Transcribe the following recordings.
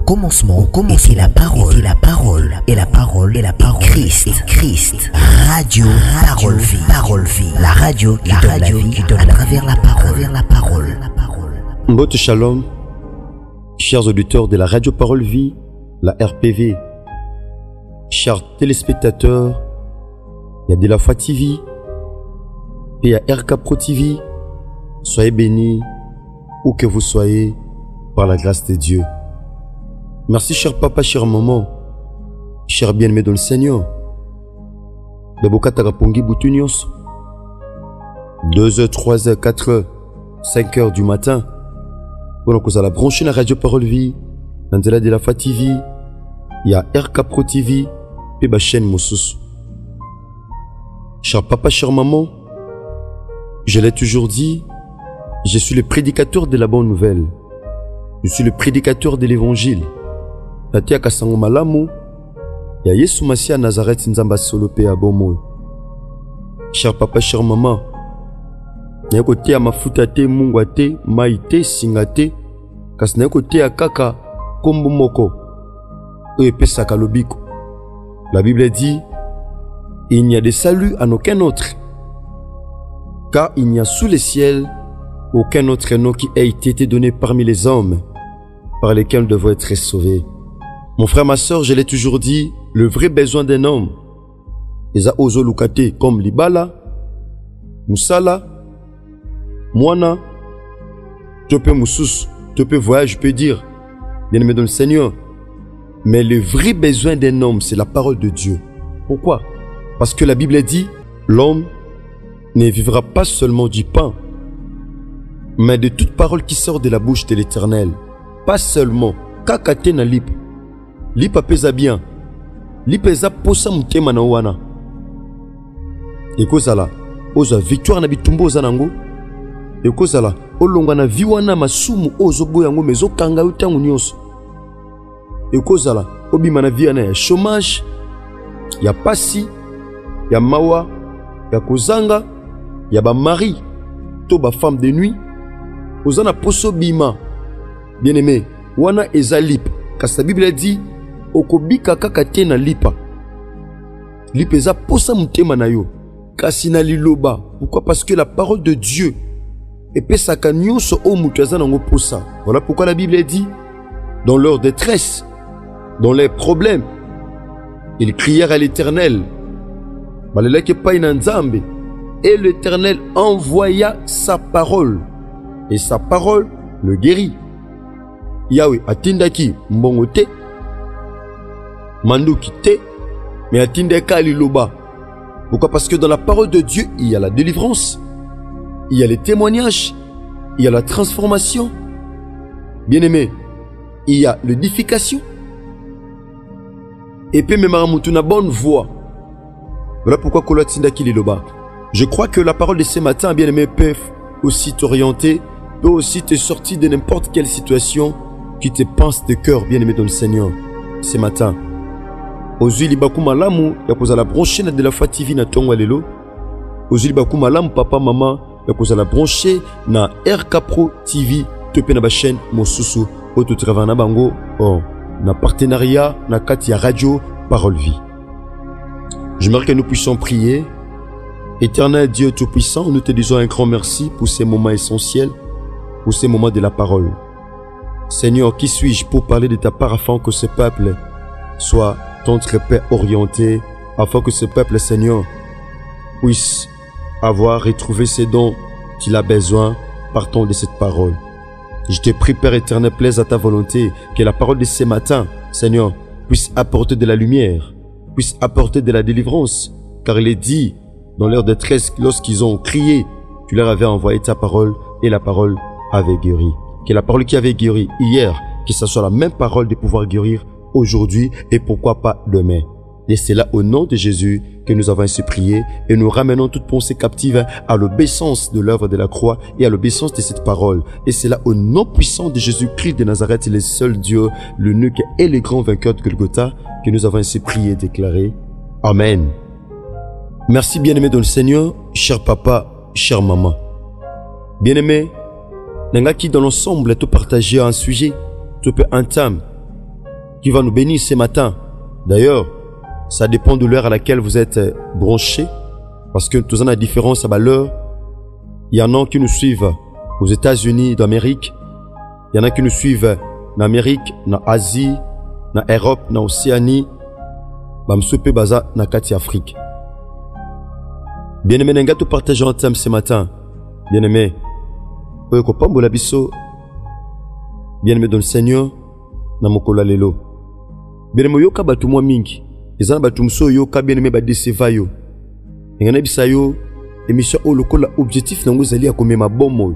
commencement était la parole, et la parole, Christ. Radio Parole Vie. La radio qui donne à travers la parole. Mbote Shalom, chers auditeurs de la Radio Parole Vie, la RPV, chers téléspectateurs, il y a de la Foi TV, et il y a RK Pro TV. Soyez bénis où que vous soyez par la grâce de Dieu. Merci cher papa, cher maman, cher bien-aimé dans le Seigneur. Beboka Tarapongi Boutunios. 2h, 3h, 4h, 5h du matin. Pendant que vous allez brancher la Radio Parole Vie, dans de la Foi TV, il y a RK Pro TV, et ma chaîne Moussous. Cher papa, cher maman, je l'ai toujours dit, je suis le prédicateur de la bonne nouvelle. Je suis le prédicateur de l'évangile. Tatia Kasango Malamu, ya Yesu Masia Nazareth Nzamba Solope Abomo. Cher papa, cher maman, ya kote ya mafuta te, mungwa te, mai te, singa te, kasi na kote ya kaka kombo moko, pesaka lobiko. La Bible dit, il n'y a de salut en aucun autre, car il n'y a sous le ciel aucun autre nom qui ait été donné parmi les hommes par lesquels nous devons être sauvés. Mon frère, ma soeur, je l'ai toujours dit, le vrai besoin d'un homme, Eza Ozo Lukate, comme Libala, Moussala, Moana, Topé Moussous, Topé Voyage, je peux dire, bien-aimé dans le Seigneur. Mais le vrai besoin d'un homme, c'est la parole de Dieu. Pourquoi? Parce que la Bible dit, l'homme ne vivra pas seulement du pain, mais de toute parole qui sort de la bouche de l'Éternel. Pas seulement kakate na lip. Lip apesa bien. Lip eza posa mutema na wana. Ekozala oza victoire na bitumbo oza nango. Ekozala olonga na viwana masumu ozo boyango mezo kanga utangu nyonso. Ekozala obima na viana ya chômage, ya pasi, ya mawa, ya kozanga, ya ba mari, to ba femme de nuit. Ozana poso bima. Bien-aimé, wana eza lip. Parce que la Bible dit, okobika kakate na lipa. Lip eza posa mutema na yo. Kasi na liloba. Pourquoi? Parce que la parole de Dieu epesaka nyonso o mutu aza nango posa. Voilà pourquoi la Bible dit, dans leur détresse, dans leurs problèmes, ils crièrent à l'Éternel. Baleleke paï na Nzambe. Et l'Éternel envoya sa parole. Et sa parole le guérit. Yahweh atindaki mbongote, manduki te, mais atindeka liloba. Pourquoi? Parce que dans la parole de Dieu, il y a la délivrance, il y a les témoignages, il y a la transformation. Bien-aimé, il y a l'édification. Et puis même na bonne voix. Voilà pourquoi Kolo atindaki liloba. Je crois que la parole de ce matin, bien-aimé, peut aussi t'orienter, peut aussi te sortir de n'importe quelle situation qui te pense de cœur, bien-aimé dans le Seigneur. Ce matin, Ozuli Baku Malamu, ya kozala branché na de la Foi TV na tongo lelo. Ozuli Baku Malamu, papa, maman, ya kozala branché na RK Pro TV, topé na ba chaîne Mosusu, oto travail na bango, na partenariat, na kati ya Radio Parole Vie. J'aimerais que nous puissions prier. Éternel Dieu Tout-Puissant, nous te disons un grand merci pour ces moments essentiels, pour ces moments de la parole. Seigneur, qui suis-je pour parler de ta part afin que ce peuple soit ton trépas orienté, afin que ce peuple, Seigneur, puisse avoir retrouvé ses dons qu'il a besoin partant de cette parole. Je te prie, Père éternel, plaise à ta volonté, que la parole de ce matin, Seigneur, puisse apporter de la lumière, puisse apporter de la délivrance, car il est dit, dans leur détresse, lorsqu'ils ont crié, tu leur avais envoyé ta parole et la parole avait guéri. Que la parole qui avait guéri hier, que ce soit la même parole de pouvoir guérir aujourd'hui et pourquoi pas demain. Et c'est là au nom de Jésus que nous avons ainsi prié et nous ramenons toute pensée captive à l'obéissance de l'œuvre de la croix et à l'obéissance de cette parole. Et c'est là au nom puissant de Jésus-Christ de Nazareth, le seul Dieu, l'unique et le grand vainqueur de Golgotha, que nous avons ainsi prié et déclaré. Amen. Merci bien-aimé dans le Seigneur, cher papa, chère maman. Bien-aimé, Nanga qui dans l'ensemble te partager un sujet, tu peux entame qui va nous bénir ce matin. D'ailleurs, ça dépend de l'heure à laquelle vous êtes branchés, parce que tout en a différence à l'heure. Il y en a qui nous suivent aux États-Unis d'Amérique, il y en a qui nous suivent en Amérique, en Asie, en Europe, en Océanie, bamsupe baza na kati Afrique. Bien-aimé, n'enga tout partager un thème ce matin. Bien-aimé, oyo pambola biso. Bien-aimé dans le Seigneur, na mokola lelo. Bien-aimé yoka batu mwa mingi. Ezana batu mso yoka bien-aimé ba deseva yo. Ngana bisa yo émission o lokola objectif nango zali ya komema bomo.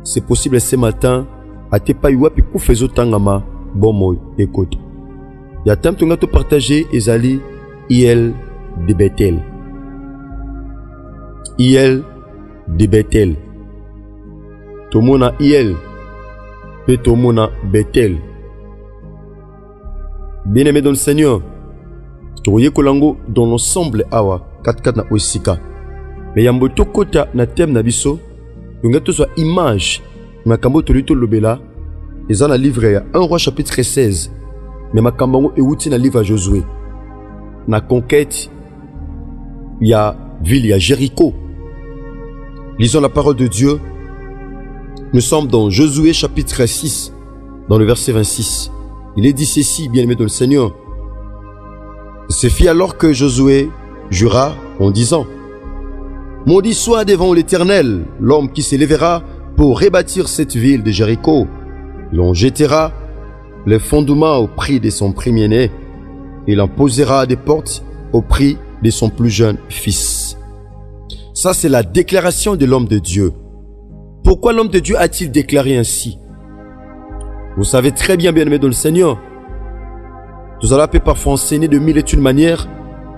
C'est possible ce matin à te pa yuapi ku fezo tangama bomo écoute. Ya thème tu ngato partager ezali IL de Bethel. IL de Bethel. Tomona IL et tomona Bethel. Bien-aimé dans le Seigneur, toye kolango dans l'ensemble awa 4 na osika. Mais yambo tokota na thème na biso, ngato soit image na kambo tolito lobela, eza na livre ya 1 roi chapitre 16. Mais makambo euti na livre à Josué. Na conquête ya ville ya Jéricho. Lisons la parole de Dieu. Nous sommes dans Josué chapitre 6, dans le verset 26. Il est dit ceci, bien-aimé dans le Seigneur. Ce fit alors que Josué jura en disant: maudit soit devant l'Éternel l'homme qui s'élèvera pour rebâtir cette ville de Jéricho. Il en jettera les fondements au prix de son premier-né. Il en posera des portes au prix de son plus jeune fils. Ça, c'est la déclaration de l'homme de Dieu. Pourquoi l'homme de Dieu a-t-il déclaré ainsi? Vous savez très bien, bien-aimé dans le Seigneur, nous allons parfois enseigner de mille et une manières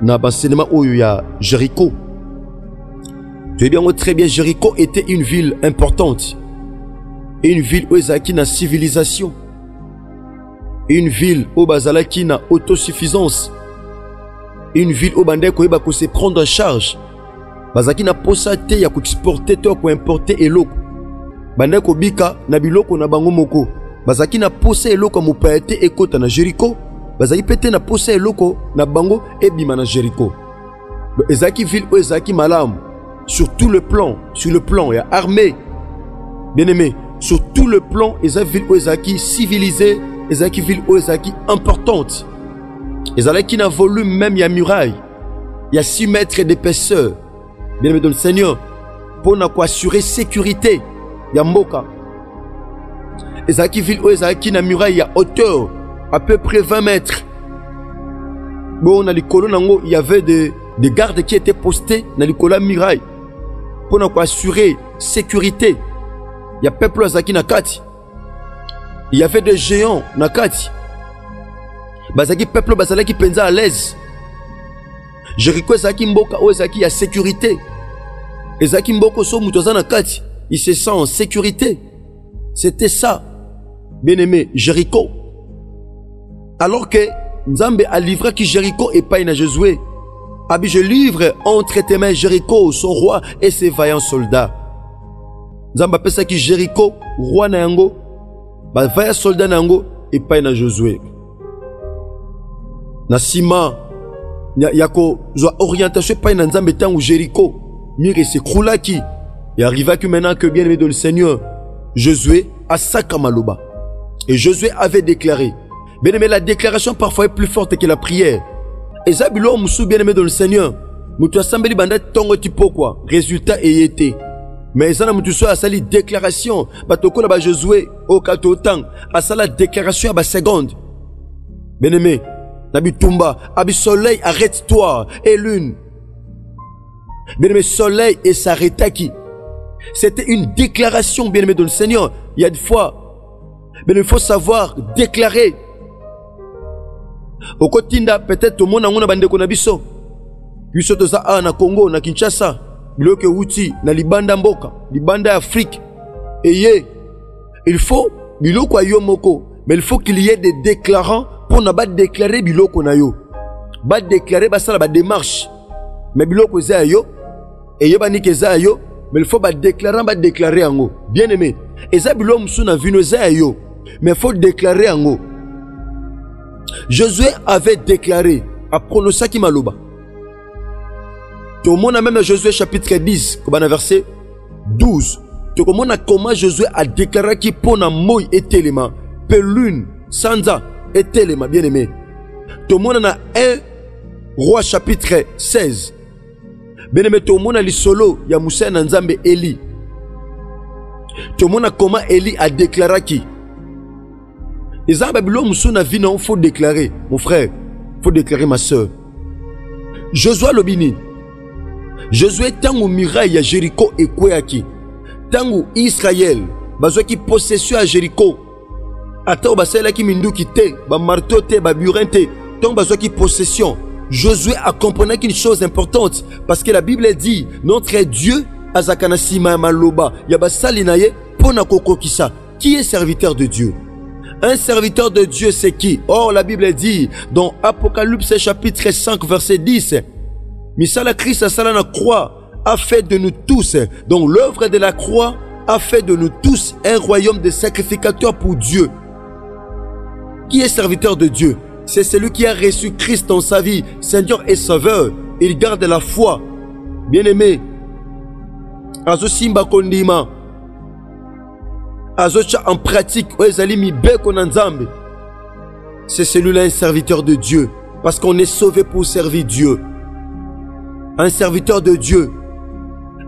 dans l'enseignement où il y a Jéricho. Tu sais bien, très bien, Jéricho était une ville importante. Une ville où il y a une civilisation. Une ville où il y a une autosuffisance. Une ville où il y a se prendre en charge. Bazaki na posa te ya ko exporter to ko importer eloko. Banda ko bika na biloko na bango moko. Bazaki na posa eloko mo paete ekota na Jéricho. Bazaki pete na posa eloko na bango ebima na Jéricho. Le ezaki ville o ezaki malam sur tout le plan, il y a armée. Bien-aimé, sur tout le plan, ezaki ville o ezaki civilisée, ezaki ville o ezaki importante. Ezaki na volume même ya muraille. Il y a 6 mètres d'épaisseur. Bien-aimé dans le Seigneur, pour assurer sécurité, il y a Mboka. Ezaki ville où Ezaki na muraille, il y a hauteur, à peu près 20 mètres. Bon, dans les colonnes, il y avait des gardes qui étaient postés dans les colonnes muraille. Pour assurer sécurité, il y a peuple Ezaki na Kati. Il y avait des géants na Kati. Bazaki peuple Bazalaki penza à l'aise. Jéricho Ezaki Mboka où Ezaki y a sécurité. Ezaki Mboko so mutozana kati, il se sent en sécurité. C'était ça, bien-aimé, Jéricho. Alors que Nzambe a livré qui Jéricho et pas à Josué. Abi, je livre entre tes mains Jéricho, son roi et ses vaillants soldats. Nzambe appelle ça qui Jéricho, roi na yango, ba vaillants soldats na yango et pas à Josué. Na sima yako zo orientation pas na Nzambe tangu Jéricho. Mire se croula qui et arriva que maintenant que bien aimé dans le Seigneur, Josué a Sakamaloba. Et Josué avait déclaré. Bien aimé, la déclaration parfois est plus forte que la prière. Et Zabilo Moussou bien aimé dans le Seigneur. Moutou assemblé banda tongo tipo quoi. Résultat et été. Mais Zana Moutou a sali déclaration. Batoko là ba Josué au katotan a sala déclaration à ba seconde. Bien aimé, Nabi Tumba, Abi soleil arrête-toi et lune. Bien-aimé, soleil et s'arrêta qui? C'était une déclaration, bien-aimé, dans le Seigneur. Il y a des fois, mais il faut savoir déclarer. Au Kotinda, peut-être au monde, on a bandé qu'on a biso. Biso to za na Congo, na Kinshasa, bloque outil, na Libanda Mboka, Libanda Afrique. Et il faut, biloko ayo moko, mais il faut qu'il y ait des déclarants pour ne pas déclarer biloko na yo. Ba déclarer, ba ça la démarche. Mais biloko za yo, et yo bani ke za yo, mais il faut ba déclarer en haut. Bien aimé. Et ça biloko msou na vino za yo, mais il faut déclarer en haut. Josué avait déclaré, à prononcer qui maloba. Tout le monde a même Josué chapitre 10, verset 12. Tout le monde a comment Josué a déclaré qu'il pona moy et téléma, pelune, sanza et téléma, bien aimé. Tout le monde a 1 Roi chapitre 16. Bien aimé, tout le monde a l'isolo, ya Moussa Nanzambe Eli. Tout le monde a comment Eli a déclaré qui. Les Babylone Moussou na vie, non, faut déclarer, mon frère, faut déclarer ma soeur. Josué Lobini. Josué tangu muraille à Jéricho et Kouéaki. Tangu Israël, bazo qui possession à Jéricho. Attends, basela qui mindu qui te, ba marteau te, ba burin te, tangu bazo qui possession. Josué a compris qu'une chose importante, parce que la Bible dit, notre Dieu, Azakana Sima Maloba, Yabasali Naye, Pona Koko Kisa, qui est serviteur de Dieu. Un serviteur de Dieu, c'est qui? Or, la Bible dit, dans Apocalypse chapitre 5, verset 10, Misala Christ Asala na croix a fait de nous tous, donc l'œuvre de la croix a fait de nous tous un royaume de sacrificateurs pour Dieu. Qui est serviteur de Dieu? C'est celui qui a reçu Christ dans sa vie, Seigneur et Sauveur. Il garde la foi. Bien-aimé, Azo Simba Kondima, Azo en pratique, c'est celui-là un serviteur de Dieu, parce qu'on est sauvé pour servir Dieu. Un serviteur de Dieu.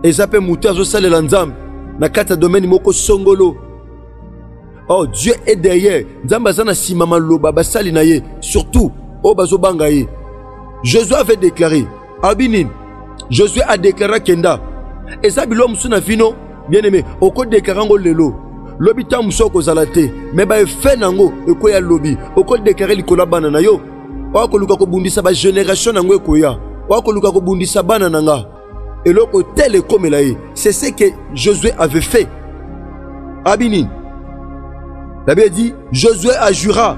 Ezape Moutazo Sale Lanzam, Nakata Domaine Moko Songolo. Oh, Dieu est derrière. Zambazana Simama Loba Basali Naye. Surtout, Obazo Bangaye. Josué avait déclaré. Abinin. Josué a déclaré Kenda. Et ça, Bilo Moussuna Fino, bien aimé, au code déclarant Lelo. Lobita Moussoko Zalate. Mais bah, fait Nango, et quoi y'a lobby. Au code déclaré Likola Bananayo. Oako Lukako Bundisa, ba génération Nango Koya. Oako Lukako Bundisa Banananga. Et l'autre tel est comme là. C'est ce que Josué avait fait. Abinin. La Bible dit, Josué a jura.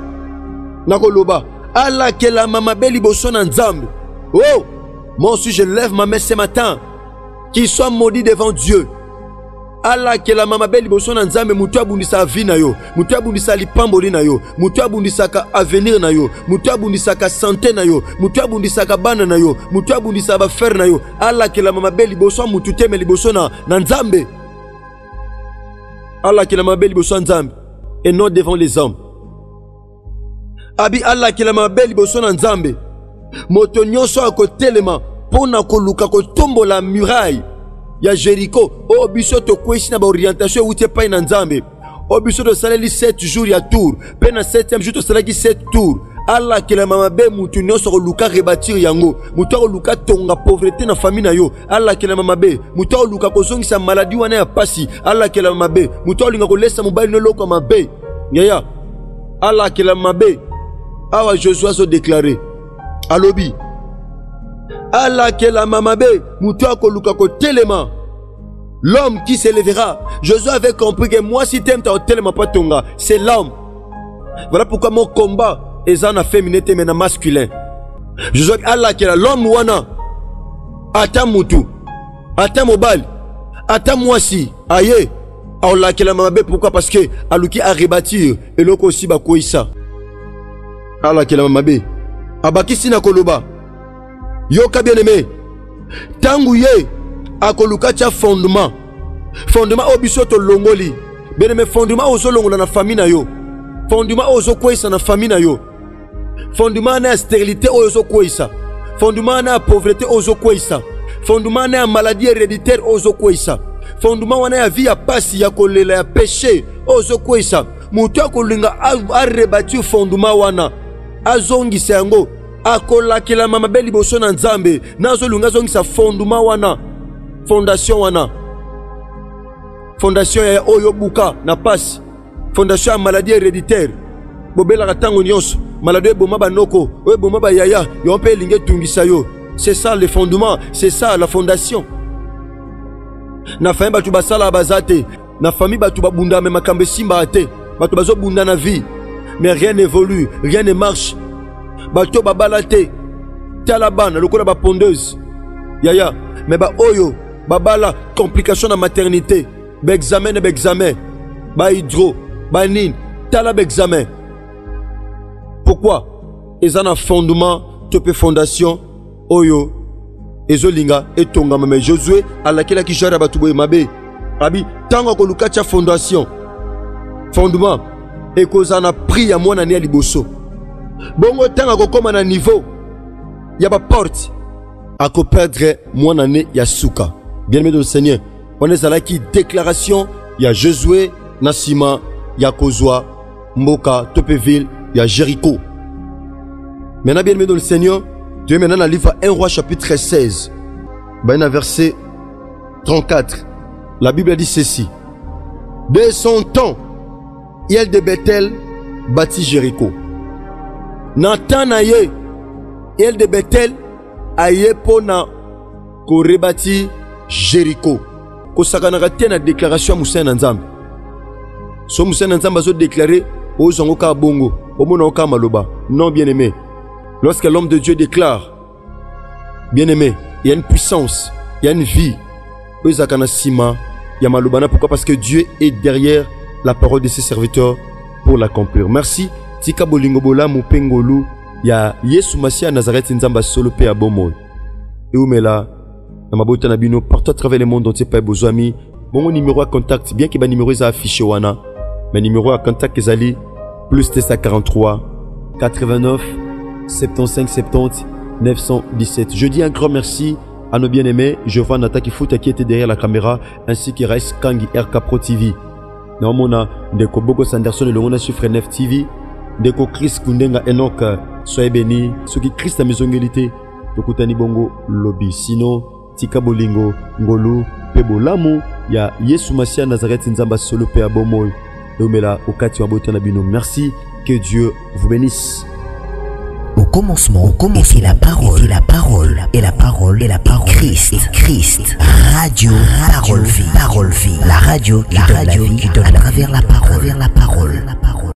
Nakoloba. Allah que la mama beli boson en Nzambe. Oh, moi aussi je lève ma main ce matin. Qu'il soit maudit devant Dieu. Allah que la mama beli boson en Nzambe. Moutou abundisa vie na yo. Moutou abundisa lipamboli na yo. Moutou abundisa ka avenir na yo. Moutou abundisa ka santé na yo. Moutou abundisa ka bana na yo. Moutou abundisa ba faire na yo. Allah que la mama beli boson moutou teme li boson na Nzambe. Allah que la mama beli boson Nzambe. Et non devant les hommes. Abi Allah qui la mabeli boson Nzambe. Moto nyonso akotelema pona koluka ko tombo la muraille ya Jéricho. O biso to kwesi na ba orientation utie pa na Nzambe. O biso to saleli 7 jours ya tour. Pe na 7e jour to salaki 7 tours. Allah qui la mabe mutu nyonso ko luka rebâtir yango. Mutu ko luka tonga pauvreté na famille na yo. Allah qui la mabe mutu ko luka ko zongisa maladie wana ya pasi. Allah qui la mabe mutu ko linga ko lesa mobile no loko mabe. Yaya. Allah qui la mabe. Awa Josué a déclaré. Alobi. Allah qui la mabe mutu ko luka ko telema. L'homme qui s'élèvera. Josué avait compris que moi si t'aimes ta telema pas tonga, c'est l'homme. Voilà pourquoi mon combat et en a féminin et maintenant masculin. Je dis Allah qui est l'homme wana. Ata mutu. Ata mobile. Ata mwasi. Aye. Allah qui est la mabe. Pourquoi? Parce que Aluki a rebâtir. Et l'autre aussi ba koisa. Allah qui est la mabe. Abaki sina koloba. Yoka bien aimé. Tanguye. Akoluka tia fondement. Fondement obisoto longoli. Bien aimé fondement ozo longola na famille na yo. Fondement ozo koisa na famille na yo. Fondement na stérilité ozo koisa. Fondement na pauvreté ozo koisa. Fondement na maladie héréditaire ozo koisa. Fondement wana ya vie ya pasi ya kolela ya péché ozo koisa. Mutu akolinga a rebâtir fondement wana. Azongisa yango akolakela mama beli boso na Nzambe. Nazo lunga zongisa fondement wana. Fondation wana. Fondation ya oyo buka na pasi. Fondation ya maladie héréditaire. Bobela katango nyonso. Maladie boma banoko. Oye boma ba yaya. Yon pe linge tungisa yo. C'est ça le fondement. C'est ça la fondation. Na famille batu basala bazate. Na famille batu babunda me makambe simba ate. Batu bazo bunda na vie. Mais rien n'évolue. Rien ne marche. Batu babalate. Talabana. Lokola ba pondeuse. Yaya. Mais ba oyo. Babala. Complication na maternité. Ba examen et ba examen. Ba hydro. Ba nin. Talab examen. Pourquoi? ezana fondement tope fondation oyo ezolinga etongama mais Josué alakela ki jara batuboye mabe abi tango ko lukacha fondation fondement ekozana pri ya mwana ne ya liboso bongo tango ko koma na niveau ya ba porte ako perdre mwana ne ya suka. Bien-aimé dans le Seigneur, on est à la qui déclaration ya Josué Nasima ya Kozwa Mboka Topeville ya Jéricho. Maintenant bien-aimé dans le Seigneur, Dieu maintenant dans le livre 1 Roi chapitre 16, verset 34. La Bible dit ceci. De son temps, Hiel de Bethel bâtit Jéricho. Natanaye, Hiel de Bethel aye pona ko rebati Jéricho. Ko sakana te na déclaration Moussa Nzambe. So Moussa Nzambe a déclaré aux zongo ka bongo, au mona ka maloba. Non bien-aimé. Lorsque l'homme de Dieu déclare, bien-aimé, il y a une puissance, il y a une vie. Ezakana sima ya malobana. Pourquoi? Parce que Dieu est derrière la parole de ses serviteurs pour l'accomplir. Merci. Tika bolingo bola mupengolu ya Yesu Masia Nazareth Nzamba solo pe abomo. Et umela na mabota na bino partout à travers le monde entier pa bozami. Bon numéro à contact bien que ba numéro est affiché wana. Mais numéro à contact ezali plus 43 89 75 70 917. Je dis un grand merci à nos bien-aimés. Je vois Nata Kifuta qui était derrière la caméra ainsi que Rice Kangi RK Pro TV. Naomona ndeko Bogo Sanderson le mona sur Frère 9 TV. Ndeko Chris Kundenga Enoch soyez bénis. Ceux qui Christ à maisonalité tokutani bongo lobby. Sinon tika bolingo ngolu pebo lamu ya Yesu Masia Nazareth Nzamba solo pe abomoy. Eumela okati wa botana bino. Merci, que Dieu vous bénisse. Au commencement, était la parole, et la parole, et la parole, et la parole, Christ, radio, parole vie, la radio, qui donne la vie, à travers la parole,